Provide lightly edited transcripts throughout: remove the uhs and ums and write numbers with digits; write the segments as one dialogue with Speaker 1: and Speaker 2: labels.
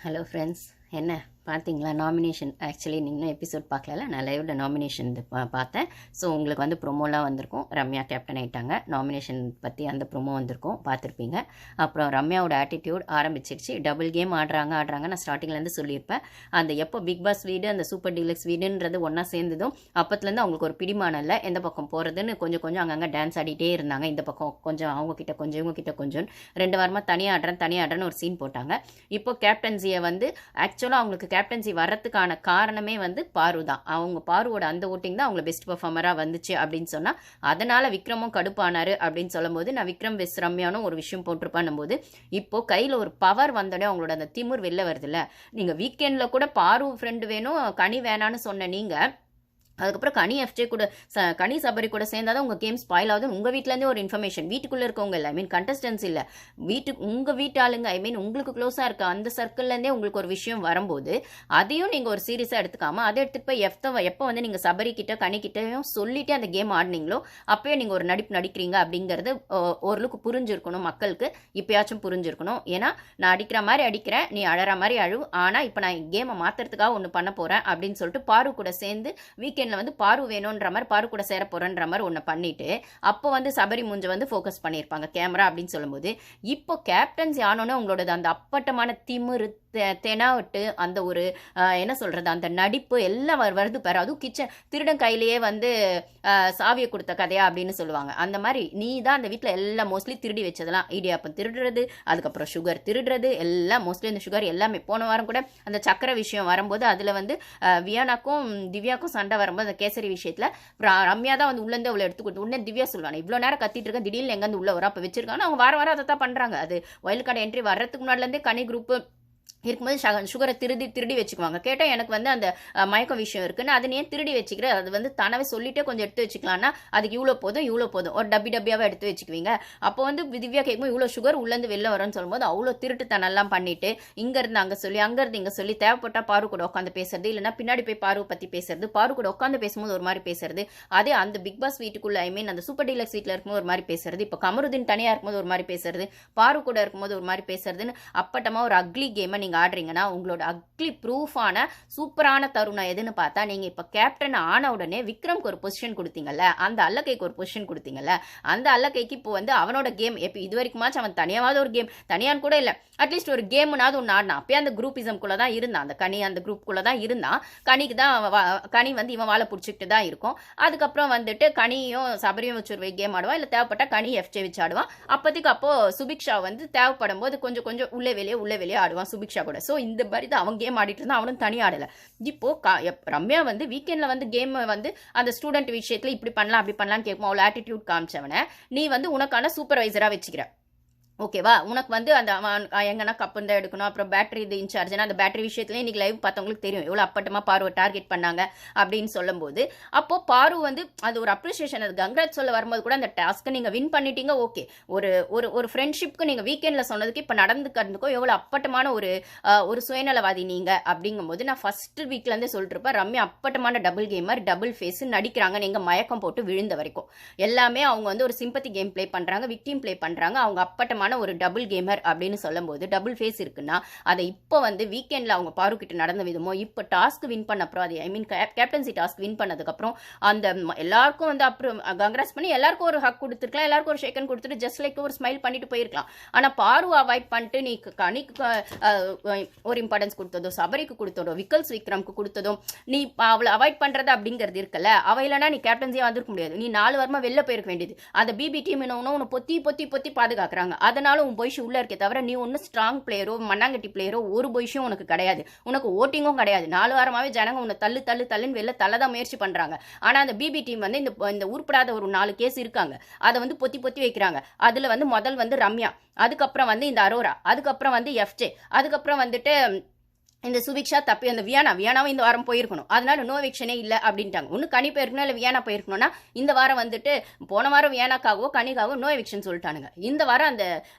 Speaker 1: Hello friends, என்ன பார்த்தீங்களா? Nomination actually நீங்கள் எபிசோட் பார்க்கல, நான் லைவில் நாமினேஷன் இது பார்த்தேன். ஸோ உங்களுக்கு வந்து ப்ரொமோலாம் வந்திருக்கும். ரம்யா கேப்டன் ஆகிட்டாங்க. நாமினேஷன் பற்றி அந்த ப்ரொமோ வந்திருக்கும், பார்த்துருப்பீங்க. அப்புறம் ரம்யாவோட ஆட்டிடியூட் ஆரம்பிச்சிருச்சு. டபுள் கேம் ஆடுறாங்க. நான் ஸ்டார்டிங்லேருந்து சொல்லியிருப்பேன். அந்த எப்போ பிக் பாஸ் வீடு அந்த சூப்பர் டீலக்ஸ் வீடுன்றது ஒன்றா சேர்ந்ததும் அப்பத்துலேருந்து அவங்களுக்கு ஒரு பிடிமானம் இல்லை. எந்த பக்கம் போகிறதுன்னு கொஞ்சம் அங்கங்கே டான்ஸ் ஆடிட்டே இருந்தாங்க. இந்த பக்கம் கொஞ்சம் அவங்கக்கிட்ட கொஞ்சம் இவங்கக்கிட்ட கொஞ்சம் 2 வாரமாக தனியாடுறேன்னு ஒரு சீன் போட்டாங்க. இப்போ கேப்டன்சியை வந்து ஆக்சுவலாக அவங்களுக்கு கேப்டன்சி வர்றதுக்கான காரணமே வந்து பாரு தான். அவங்க பாருவோட அந்த ஓட்டிங் தான் அவங்கள பெஸ்ட் பெர்ஃபார்மராக வந்துச்சு அப்படின்னு சொன்னால், அதனால் விக்ரமும் கடுப்பானார் அப்படின்னு சொல்லும்போது, நான் விக்ரம் வெஸ் ரம்யானும் ஒரு விஷயம் போட்டிருப்பான் போது, இப்போது கையில் ஒரு பவர் வந்தோடனே அவங்களோட அந்த திமிர் வெளில வருதுல்ல. நீங்கள் வீக்கெண்டில் கூட பாரு ஃப்ரெண்டு வேணும் கனி வேணான்னு சொன்ன நீங்கள், அதுக்கப்புறம் கனி எஃப்ஜே கூட கனி சபரி கூட சேர்ந்தாதான் உங்கள் கேம் ஸ்பாயில் ஆகுது. உங்கள் வீட்டிலேருந்தே ஒரு இன்ஃபர்மேஷன் வீட்டுக்குள்ளே இருக்கவங்க இல்லை, கண்டஸ்டன்ஸ் இல்லை, உங்கள் வீட்டு ஆளுங்க, உங்களுக்கு க்ளோஸாக இருக்க அந்த சர்க்கிள்லேருந்தே உங்களுக்கு ஒரு விஷயம் வரும்போது, அதையும் நீங்கள் ஒரு சீரியஸாக எடுத்துக்காமல் அதை எடுத்துகிட்டு போய் எப்போ வந்து நீங்கள் சபரி கிட்ட கனிக்கிட்டையும் சொல்லிட்டு அந்த கேம் ஆடினீங்களோ அப்போயே நீங்கள் ஒரு நடிக்கிறீங்க அப்படிங்கிறது ஓரளவுக்கு புரிஞ்சிருக்கணும் மக்களுக்கு. இப்போயாச்சும் புரிஞ்சிருக்கணும். ஏன்னா நான் அடிக்கிற மாதிரி அடிக்கிறேன், நீ அழற மாதிரி அழுவு, ஆனால் இப்போ நான் கேமை மாற்றுறதுக்காக ஒன்று பண்ண போகிறேன் அப்படின்னு சொல்லிட்டு பாரு கூட சேர்ந்து வீக்கெண்ட் வந்து பாரு வேணுன்ற மாதிரி பாரு கூட சேர போறன்ற மாதிரி ஒன்று பண்ணிட்டு அப்போ வந்து சபரி மூஞ்ச வந்து ஃபோக்கஸ் பண்ணியிருப்பாங்க கேமரா அப்படின்னு சொல்லும்போது, இப்போ கேப்டன்சி ஆனோன்னு உங்களோட அந்த அப்பட்டமான திமிரு தெனாவிட்டு அந்த ஒரு என்ன சொல்கிறது அந்த நடிப்பு எல்லாம் வருது பாரு. அதுவும் கிச்சன் திருடன் கையிலேயே வந்து சாவியை கொடுத்த கதையா அப்படின்னு சொல்லுவாங்க. அந்த மாதிரி நீ தான் அந்த வீட்டில் எல்லாம் மோஸ்ட்லி திருடி வச்சதெல்லாம், இடியாப்பம் திருடுறது, அதுக்கப்புறம் சுகர் திருடுறது, எல்லாம் மோஸ்ட்லி இந்த சுகர் எல்லாமே. போன வாரம் கூட அந்த சக்கரை விஷயம் வரும்போது அதில் வந்து வியானாக்கும் திவ்யாக்கும் சண்டை வரும்போது அந்த கேசரி விஷயத்தில் ரம்யா தான் வந்து உள்ளேருந்து அவளை எடுத்து கொடுத்து உடனே திவ்யா சொல்லுவாங்க, இவ்வளோ நேரம் கத்திட்டு இருக்கேன், திடீர்னு எங்கேருந்து உள்ள வர அப்போ வச்சிருக்காங்க. அவங்க வாரம் அதை தான் பண்ணுறாங்க. அது வைல்ட் கார்டு என்ட்ரி வர்றதுக்கு முன்னாடிலேருந்தே கனி குரூப்பு இருக்கும்போது சுகரை திருடி வச்சுக்குவாங்க. கேட்டால் எனக்கு வந்து அந்த மயக்க விஷயம் இருக்குன்னு அதை ஏன் திருடி வச்சுக்கிற, அது வந்து தானவே சொல்லிட்டே கொஞ்சம் எடுத்து வச்சுக்கலாம்னா அதுக்கு இவ்வளோ போதும் ஒரு டப்பியாவே எடுத்து வச்சுக்குவீங்க. அப்போ வந்து திவ்யா கேட்கும்போது இவ்வளோ சுகர் உள்ளேருந்து வெளில வரும்னு சொல்லும்போது அவ்வளோ திருட்டுத்தனெல்லாம் பண்ணிட்டு இங்கேருந்து அங்கே சொல்லி அங்கேருந்து இங்கே சொல்லி தேவைப்பட்டால் பாரு கூட உட்காந்து பேசுறது, இல்லைன்னா பின்னாடி போய் பாரு பற்றி பேசுறது, பாரு கூட உட்காந்து பேசும்போது ஒரு மாதிரி பேசுறது, அதே அந்த பிக் பாஸ் வீட்டுக்குள்ள அந்த சூப்பர் டீலக்ஸ் வீட்டில் இருக்கும்போது ஒரு மாதிரி பேசுறது, இப்போ கமருதீன் தனியாக இருக்கும்போது ஒரு மாதிரி பேசுறது, பாரு கூட இருக்கும்போது ஒரு மாதிரி பேசுறதுன்னு அப்பட்டமாக ஒரு அக்லி கேமை நீங்கள் ஆடுறீங்கன்னா உங்களோட அக்லி ப்ரூஃபான சூப்பரான தருணம் எதுன்னு பார்த்தா, நீங்கள் இப்போ கேப்டன் ஆன உடனே விக்ரம்க்கு ஒரு பொசிஷன் கொடுத்தீங்கல்ல, அந்த அல்லக்கைக்கு ஒரு பொசிஷன் கொடுத்தீங்கல்ல, அந்த அல்லக்கைக்கு இப்போ வந்து அவனோட கேம் எப்போ இது வரைக்குமாச்சும் அவன் தனியாவது ஒரு கேம் தனியான்னு கூட இல்லை, அட்லீஸ்ட் ஒரு கேம்னாவது ஒன்று ஆடினான். அப்பயே அந்த குரூப்பிசம்குள்ளே தான் இருந்தான், அந்த அந்த குரூப்புக்குள்ளே தான் இருந்தான். கனிக்கு தான் கனி வந்து இவன் வாழை பிடிச்சிக்கிட்டு தான் இருக்கும். அதுக்கப்புறம் வந்துட்டு கனியும் சபரியும் வச்சு ஒரு கேம் ஆடுவான், இல்லை தேவைப்பட்டா கனி எஃப்ஜே வச்சு ஆடுவான். அப்போதைக்கு அப்போது சுபிக்ஷா வந்து தேவைப்படும் போது கொஞ்சம் உள்ளே வெளியே ஆடுவான் சுபிக்ஷா கூட. ஸோ இந்த மாதிரி தான் அவன் கேம் ஆடிட்டு இருந்தான், அவனும் தனி ஆடலை. இப்போ ரம்யா வந்து வீக்கெண்டில் வந்து கேம் வந்து அந்த ஸ்டூடெண்ட் விஷயத்தில் இப்படி பண்ணலாம் அப்படி பண்ணலான்னு கேட்கும். அவளை ஆட்டிடியூட் காமிச்சவனை நீ வந்து உனக்கான சூப்பர்வைசராக வச்சுக்கிற. ஓகேவா? உனக்கு வந்து அந்த எங்கன்னா கப்பு தான் எடுக்கணும், அப்புறம் பேட்டரி இது இன்சார்ஜ்னா அந்த பேட்டரி விஷயத்துலேயே இன்றைக்கி லைவ் பார்த்தவங்களுக்கு தெரியும் எவ்வளோ அப்பட்டமாக பாருவை டார்கெட் பண்ணாங்க அப்படின்னு சொல்லும்போது, அப்போது பாரு வந்து அது ஒரு அப்ரிசியேஷன். அது கங்க்ராட் சொல்ல வரும்போது கூட அந்த டாஸ்க்கை நீங்கள் வின் பண்ணிட்டீங்க. ஓகே, ஒரு ஃப்ரெண்ட்ஷிப்க்கு நீங்கள் வீக்கெண்டில் சொன்னதுக்கு இப்போ நடந்துக்கிறதுக்கோ எவ்வளோ அப்பட்டமான ஒரு சுயநலவாதி நீங்கள் அப்படிங்கும்போது, நான் ஃபஸ்ட்டு வீக்லேருந்தே சொல்லிட்டு இருப்பேன், ரம்யா அப்பட்டமான டபுள் கேமர், டபுள் ஃபேஸ் நடிக்கிறாங்க. நீங்கள் மயக்கம் போட்டு விழுந்த வரைக்கும் எல்லாமே அவங்க வந்து ஒரு சிம்பத்தி கேம் ப்ளே பண்ணுறாங்க, விக்டிம் ப்ளே பண்ணுறாங்க. அவங்க அப்பட்டமான ஒரு டபுள் கேமர் அப்படின்னு சொல்லும்போது டபுள் ஃபேஸ் இருக்குன்னா அதை இப்போ வந்து வீக்கெண்டில் அவங்க பாரு கிட்ட நடந்த விதமோ இப்போ டாஸ்க் வின் பண்ண அப்புறம் அது கேப்டன்சி டாஸ்க் வின் பண்ணதுக்கப்புறம் அந்த எல்லாருக்கும் வந்து அப்புறம் கங்க்ராஸ் பண்ணி எல்லாருக்கும் ஒரு ஹக் கொடுத்துருக்கலாம், எல்லாருக்கும் ஒரு ஷேக்கன் கொடுத்துட்டு ஜஸ்ட் லைக் ஒரு ஸ்மைல் பண்ணிட்டு போயிருக்கலாம். ஆனால் பாரு அவாய்ட் பண்ணிட்டு நீ கனிக்கு ஒரு இம்பார்ட்டன்ஸ் கொடுத்ததோ, சபரிக்கு கொடுத்ததோ, விக்ரம்க்கு கொடுத்ததோ, நீ அவளை அவாய்ட் பண்ணுறது அப்படிங்கிறது இருக்குல்ல, அவ இல்லைனா நீ கேப்டன்சியாக வந்திருக்க முடியாது. நீ 4 வாரமாக வெளில போயிருக்க வேண்டியது. அந்த பிபி டீம் உன்னை பொத்தி பாதுகாக்கிறாங்க. அதனால உன் பொய்ஷி உள்ள இருக்கே தவிர நீ ஒன்றும் ஸ்ட்ராங் பிளேயரோ மண்ணாங்கட்டி பிளேயரோ ஒரு பொய்ஷும் உனக்கு கிடையாது. உனக்கு ஓட்டிங்கும் கிடையாது. 4 வாரமாகவே ஜனங்க உன்னை தள்ளுன்னு வெளில தள்ளதான் முயற்சி பண்ணுறாங்க. ஆனால் அந்த பிபி டீம் வந்து இந்த உருப்படாத ஒரு 4 கேஸ் இருக்காங்க, அதை வந்து பொத்தி வைக்கிறாங்க. அதில் வந்து முதல் வந்து ரம்யா, அதுக்கப்புறம் வந்து இந்த அரோரா, அதுக்கப்புறம் வந்து எஃப்ஜே, அதுக்கப்புறம் வந்துட்டு இந்த சுபிக்ஷா தப்பி அந்த வியானாவும் இந்த வாரம் போயிருக்கணும், அதனால நோ எவிக்ஷனே இல்லை அப்படின்ட்டாங்க. ஒன்று கனி போயிருக்கணும் இல்லை வியானா போயிருக்கணும்னா இந்த வாரம் வந்துட்டு போன வாரம் வியானாக்காகவோ கனிக்காகவோ நோ எவிக்ஷன் சொல்லிட்டானுங்க. இந்த வாரம் அந்த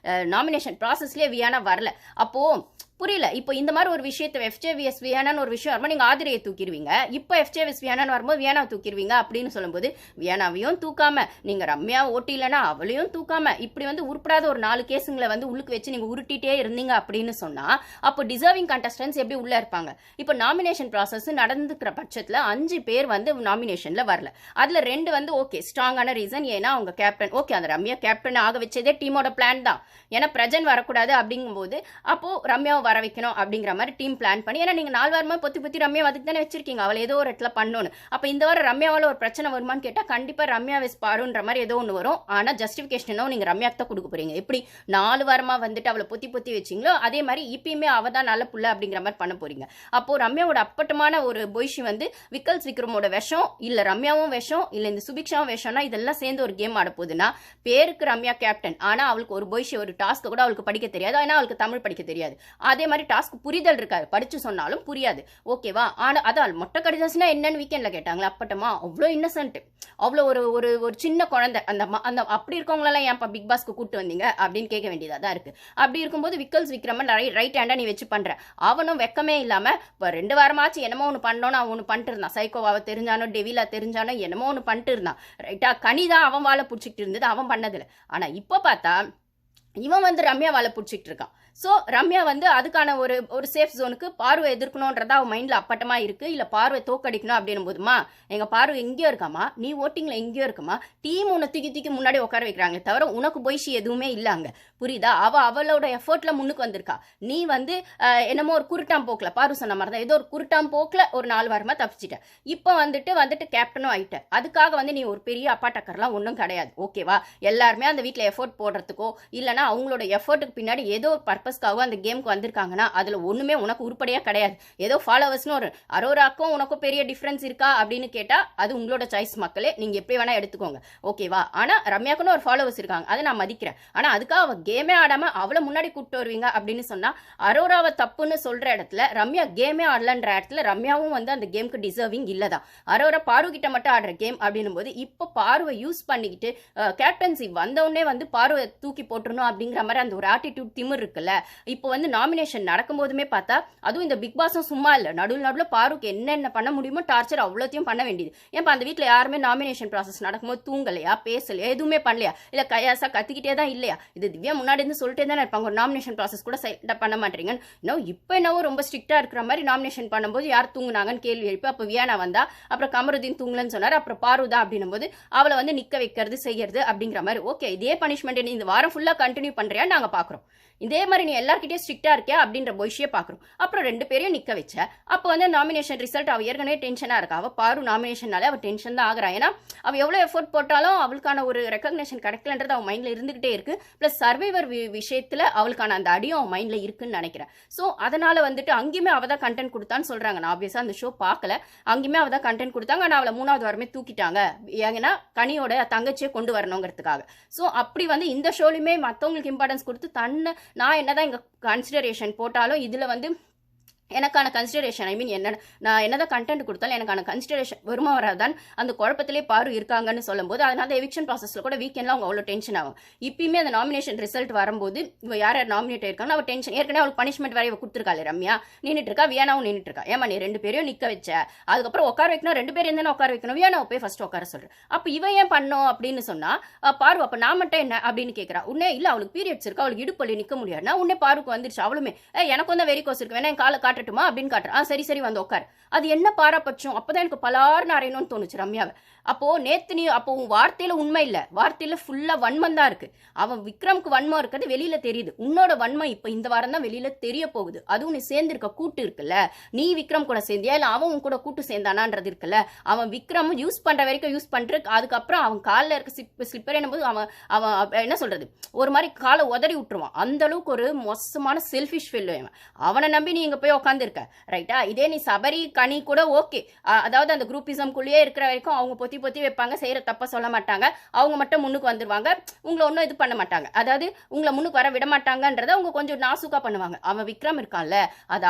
Speaker 1: நாமினேஷன் ப்ராசஸ்லேயே வியானா வரல. அப்போது புரியல. இப்போ இந்த மாதிரி ஒரு விஷயத்தை எஃப்ஜேவிஎஸ் வியானான்னு ஒரு விஷயம் வரும்போது நீங்கள் ஆதிரையை தூக்கிடுவீங்க, இப்போ எஃப்ஜேவிஎஸ் வியானான்னு வரும்போது வியானாவை தூக்கிடுவீங்க அப்படின்னு சொல்லும்போது வியானாவையும் தூக்காம நீங்கள் ரம்யா ஓட்டிலன்னா அவளையும் தூக்காம இப்படி வந்து உருப்படாத ஒரு 4 கேஸுங்களை வந்து உள்ளுக்கு வச்சு நீங்கள் உருட்டிட்டே இருந்தீங்க அப்படின்னு சொன்னால் அப்போ டிசர்விங் கண்டஸ்டன்ஸ் எப்படி உள்ளே இருப்பாங்க? இப்போ நாமினேஷன் ப்ராசஸ் நடந்துக்கிற பட்சத்தில் 5 பேர் வந்து நாமினேஷனில் வரல. அதில் 2 வந்து ஓகே ஸ்ட்ராங்கான ரீசன், ஏன்னா அவங்க கேப்டன் ஓகே அந்த ரம்யா கேப்டன் ஆக வச்சதே டீமோட பிளான் தான். ஏன்னா பிரஜன் வரக்கூடாது அப்படிங்கும்போது அப்போ ரம்யாவை வர வைக்கணும் அப்படிங்கிற மாதிரி டீம் பிளான் பண்ணி, ஏன்னா நீங்க 4 வாரமா பொத்தி ரம்யா அதுக்கு தானே வச்சிருக்கீங்க, அவளை ஏதோ ஒரு இடத்துல பண்ணணும். அப்ப இந்த வாரம் ரம்யாவால ஒரு பிரச்சனை வருமான்னு கேட்டா கண்டிப்பா ரம்யா வெஸ் பாருன்ற மாதிரி ஏதோ ஒன்று வரும். ஆனா ஜஸ்டிபிகேஷனும் நீங்க ரம்யாக்கு தான் கொடுக்க போறீங்க. எப்படி 4 வாரமா வந்துட்டு அவளை பொத்தி வச்சிங்களோ அதே மாதிரி இப்பயுமே அவ தான் நல்ல புள்ள அப்படிங்கிற மாதிரி பண்ண போறீங்க. அப்போ ரம்யாவோட அப்பட்டமான ஒரு பொய்ஷி வந்து விக்கல்ஸ் விக்ரமோட விஷம் இல்ல ரம்யாவும் விஷம் இல்ல இந்த சுபிக்ஷாவும் விஷம்னா இதெல்லாம் சேர்ந்து ஒரு கேம் ஆட போகுதுன்னா பேருக்கு ரம்யா கேப்டன், ஆனா அவளுக்கு ஒரு பொய்ஷி ஒரு டாஸ்க் கூட அவளுக்கு படிக்க தெரியாது, ஏன்னா அவளுக்கு தமிழ் படிக்க தெரியாது. அதே மாதிரி டாஸ்க் புரிதல் இருக்காது, படிச்சு சொன்னாலும் புரியாது. ஓகேவா? ஆனா அதான் மொட்டை கடிதாஸ்னா என்னன்னு வீக்கெண்ட்ல கேட்டாங்களா அப்பட்டமா, அவ்வளோ இன்னசென்ட், அவ்வளோ ஒரு ஒரு ஒரு சின்ன குழந்தை. அந்த அந்த அப்படி இருக்கவங்களெல்லாம் ஏன் பிக் பாஸ்க்கு கூட்டு வந்தீங்க அப்படின்னு கேட்க வேண்டியதா தான் இருக்கு. அப்படி இருக்கும்போது விக்கல்ஸ் விக்ரமன் ரைட் ஹேண்டா நீ வச்சு பண்ற, அவனும் வெக்கமே இல்லாம இப்போ 2 வாரமாச்சு என்னமோ ஒன்று பண்ணோன்னு அவன் ஒன்று பண்ணிட்டு இருந்தான். சைக்கோவாவை தெரிஞ்சானோ டெவிலா தெரிஞ்சானோ என்னமோ ஒன்று பண்ணிட்டு இருந்தான். ரைட்டா? கனிதான் அவன் வாழை பிடிச்சிக்கிட்டு இருந்தது, அவன் பண்ணதில்லை. ஆனா இப்போ பார்த்தா இவன் வந்து ரம்யா வாழை பிடிச்சிக்கிட்டு இருக்கான். ஸோ ரம்யா வந்து அதுக்கான ஒரு சேஃப் ஜோனுக்கு பார்வை எதிர்க்கணுன்றதா அவன் மைண்டில் அப்பட்டமா இருக்கு. இல்லை பார்வை தோக்கடிக்கணும் அப்படின்னும் போதுமா எங்கள் பார்வை எங்கேயோ இருக்காமா, நீ ஓட்டிங்கில் எங்கேயோ இருக்குமா, டீம் உன்னை தூக்கி முன்னாடி உட்கார வைக்கிறாங்க தவிர உனக்கு பொய்ஷி எதுவுமே இல்லை அங்கே. புரியுதா? அவளோட எஃபர்ட்ல முன்னுக்கு வந்திருக்கா. நீ வந்து என்னமோ ஒரு குருட்டாம் போக்கில் பாரு சொன்ன மாதிரி தான் ஏதோ ஒரு குருட்டாம் போக்கில் ஒரு 4 வாரமா தப்பிச்சிட்ட. இப்போ வந்துட்டு கேப்டனும் ஆயிட்ட. அதுக்காக வந்து நீ ஒரு பெரிய அப்பா டக்கர்லாம் ஒன்றும் கிடையாது. ஓகேவா? எல்லாருமே அந்த வீட்டில் எஃபோர்ட் போடுறதுக்கோ இல்லைனா அவங்களோட எஃபர்ட்டுக்கு பின்னாடி ஏதோ ஒரு பர்பஸ்க்காக அந்த கேமுக்கு வந்திருக்காங்கன்னா அதில் ஒன்றுமே உனக்கு உருப்படியாக கிடையாது. ஏதோ ஃபாலோவர்ஸ்னு ஒரு அரோராக்கும் உனக்கும் பெரிய டிஃப்ரென்ஸ் இருக்கா அப்படின்னு கேட்டால் அது உங்களோட சாய்ஸ் மக்களே, நீங்கள் எப்படி வேணால் எடுத்துக்கோங்க. ஓகேவா? ஆனால் ரம்யாக்குன்னு ஒரு ஃபாலோவர்ஸ் இருக்காங்க, அதை நான் மதிக்கிறேன். ஆனால் அதுக்காக அவள் கேமே ஆடாமல் அவளை முன்னாடி கூப்பிட்டு வருவீங்க அப்படின்னு சொன்னால் அரோராவை தப்புன்னு சொல்கிற இடத்துல ரம்யா கேமே ஆடலன்ற இடத்துல ரம்யாவும் வந்து அந்த கேமுக்கு டிசர்விங் இல்லை தான். அரோரா பாரு கிட்ட மட்டும் ஆடுற கேம் அப்படின்னும் போது இப்போ பார்வை யூஸ் பண்ணிக்கிட்டு கேப்டன்சி வந்தவுடனே வந்து பார்வை தூக்கி போட்டுருணும் அப்படிங்கிற மாதிரி அந்த ஒரு ஆட்டிடியூட் திமிர் இருக்குல்ல. இப்போ வந்து நாமினேஷன் நடக்கும்போதுமே பார்த்தா அதுவும் இந்த பிக் பாஸும் சும்மா இல்லை, நடுவில் பாருக்கு என்னென்ன பண்ண முடியுமோ டார்ச்சர் அவ்வளோத்தையும் பண்ண வேண்டியது. ஏன்ப்பா அந்த வீட்டில் யாருமே நாமினேஷன் ப்ராசஸ் நடக்கும்போது தூங்கலையா, பேசலையா, எதுவுமே பண்ணலையா, இல்லை கையாசா கத்திக்கிட்டே தான் இல்லையா? இது திவ்யா முன்னாடி இருந்து சொல்லிட்டே தானே இருப்பாங்க, ஒரு நாமினேஷன் ப்ராசஸ் கூட சைலண்டாக பண்ண மாட்டீங்கன்னு. இன்னும் இப்போ என்னவோ ரொம்ப ஸ்ட்ரிக்டாக இருக்கிற மாதிரி நாமினேஷன் பண்ணும்போது யார் தூங்குனாங்கன்னு கேள்வி எழுப்பி அப்போ வியானா வந்தா, அப்புறம் கமருதீன் தூங்கலன்னு சொன்னார், அப்புறம் பாரு தான் அப்படின்னும் போது அவளை வந்து நிற்க வைக்கிறது செய்யறது அப்படிங்கிற மாதிரி. ஓகே, இதே பனிஷ்மெண்ட் நீ இந்த வாரம் ஃபுல்லாக கண்டினியூ பண்ணுறியா நாங்கள் பார்க்குறோம். இதே மாதிரி நீ எல்லார்கிட்டயும் ஸ்ட்ரிக்டா இருக்கியா அப்படின்ற பொய்ஷியை பார்க்குறோம். அப்புறம் 2 பேரையும் நிற்க வச்ச. அப்போ வந்து நாமினேஷன் ரிசல்ட் அவள் ஏற்கனவே டென்ஷனாக இருக்கா. அவள் பாரு நாமினேஷனாலே அவள் டென்ஷன் தான் ஆகிறா. ஏன்னா அவள் எவ்வளோ எஃபோர்ட் போட்டாலும் அவளுக்கான ஒரு ரெக்கக்னேஷன் கிடைக்கலன்றது அவள் மைண்டில் இருந்துகிட்டே இருக்கு. ப்ளஸ் சர்வைவர் விஷயத்தில் அவளுக்கான அந்த அடியும் அவள் மைண்டில் இருக்குன்னு நினைக்கிறேன். ஸோ அதனால வந்துட்டு அங்கேயுமே அவள் தான் கண்டென்ட் கொடுத்தான்னு சொல்கிறாங்க. நான் ஆப்வியஸாக அந்த ஷோ பார்க்கல, அங்கேயுமே அவள் தான் கண்டென்ட் கொடுத்தாங்க. ஆனால் அவளை 3வது வாரமே தூக்கிட்டாங்க, ஏன்னா கனியோட தங்கச்சியை கொண்டு வரணுங்கிறதுக்காக. ஸோ அப்படி வந்து இந்த ஷோலையுமே மற்றவங்களுக்கு இம்பார்ட்டன்ஸ் கொடுத்து தன்னை நான் என்னதான் இங்கே கன்சிடரேஷன் போட்டாலும் இதில் வந்து எனக்கான கன்சிடரேஷன் நான் என்னதான் கண்டென்ட் கொடுத்தாலும் எனக்கான கன்சிடரேஷன் வருமா வராதான் அந்த குழப்பத்திலே பாரு இருக்காங்கன்னு சொல்லும்போது அதனால எவிக்ஷன் ப்ராசஸில் கூட வீக்கெண்டில் அவங்க அவ்வளோ டென்ஷன் ஆகும். இப்பயுமே அந்த நாமினேஷன் ரிசல்ட் வரும்போது இவ யார் நாமினேட் ஆயிருக்காங்க அவள் டென்ஷன். ஏற்கனவே அவளுக்கு பனிஷ்மெண்ட் வரை கொடுத்துருக்காள் ரம்யா, நின்றுட்டு இருக்கா, வியானாவும் நின்றுட்டு இருக்கா. ஏமா நீ 2 பேரையும் நிற்க வச்ச, அதுக்கப்புறம் உட்கார வைக்கணும், 2 பேர் இருந்தாலும் உட்கார வைக்கணும், வியானாவை போய் ஃபர்ஸ்ட் உட்கார சொல்கிறேன். அப்போ இவன் ஏன் பண்ணோம் அப்படின்னு சொன்னால் பாரு அப்போ நான் மட்டும் என்ன அப்படின்னு கேட்குறா. உன்னே இல்லை அவளுக்கு பீரியட்ஸ் இருக்கா, அவளுக்கு இடுப்பள்ளி நிற்க முடியாதுன்னா உன்னே பாருக்கு வந்துருச்சு. அவளுமே எனக்கு வந்து வெரிகோஸ் இருக்கு, வேணா என் காலை காட்டட்டுமா அப்படின்னு காட்டுறேன். சரி வந்து உட்காரு. அது என்ன பாராபட்சம்? அப்பதான் எனக்கு பலார்னு அறையணும்னு தோணுச்சு ரம்யாவை. அப்போ நேத்து நீ அப்போ உன் வார்த்தையில உண்மை இல்லை, வார்த்தையில ஃபுல்லா வன்மம் தான் இருக்கு. அவன் விக்ரம்க்கு வன்மம் இருக்கிறது வெளியில தெரியுது. உன்னோட வன்மம் இப்ப இந்த வாரம் தான் வெளியில தெரிய போகுது. அதுவும் நீ சேர்ந்திருக்க கூட்டு இருக்குல்ல, நீ விக்ரம் கூட சேர்ந்தியா இல்ல அவன் உன் கூட கூட்டு சேர்ந்தானான்றது இருக்குல்ல. அவன் விக்ரம் யூஸ் பண்ற வரைக்கும் யூஸ் பண்ற, அதுக்கப்புறம் அவன் காலில் இருக்க ஸ்லிப்பர் என்னும்போது அவன் என்ன சொல்றது ஒரு மாதிரி காலை உதறி விட்டுருவான். அந்த அளவுக்கு ஒரு மோசமான செல்ஃபிஷ் ஃபெல்லோ. அவனை நம்பி நீ இங்க போய் உட்காந்துருக்க ரைட்டா. இதே நீ சபரி கனி கூட ஓகே, அதாவது அந்த குரூப்பிசம்குள்ளேயே இருக்கிற வரைக்கும் அவங்க பொத்தி வைப்பாங்க, செய்யற தப்ப சொல்ல மாட்டாங்க, அவங்க மட்டும் முன்னுக்கு வந்துருவாங்க, உங்களை ஒன்றும் இது பண்ண மாட்டாங்க, அதாவது உங்களை முன்னுக்கு வர விட மாட்டாங்கன்றத அவங்க கொஞ்சம் நாசுக்கா பண்ணுவாங்க. அவன் விக்ரம் இருக்கான்ல, அது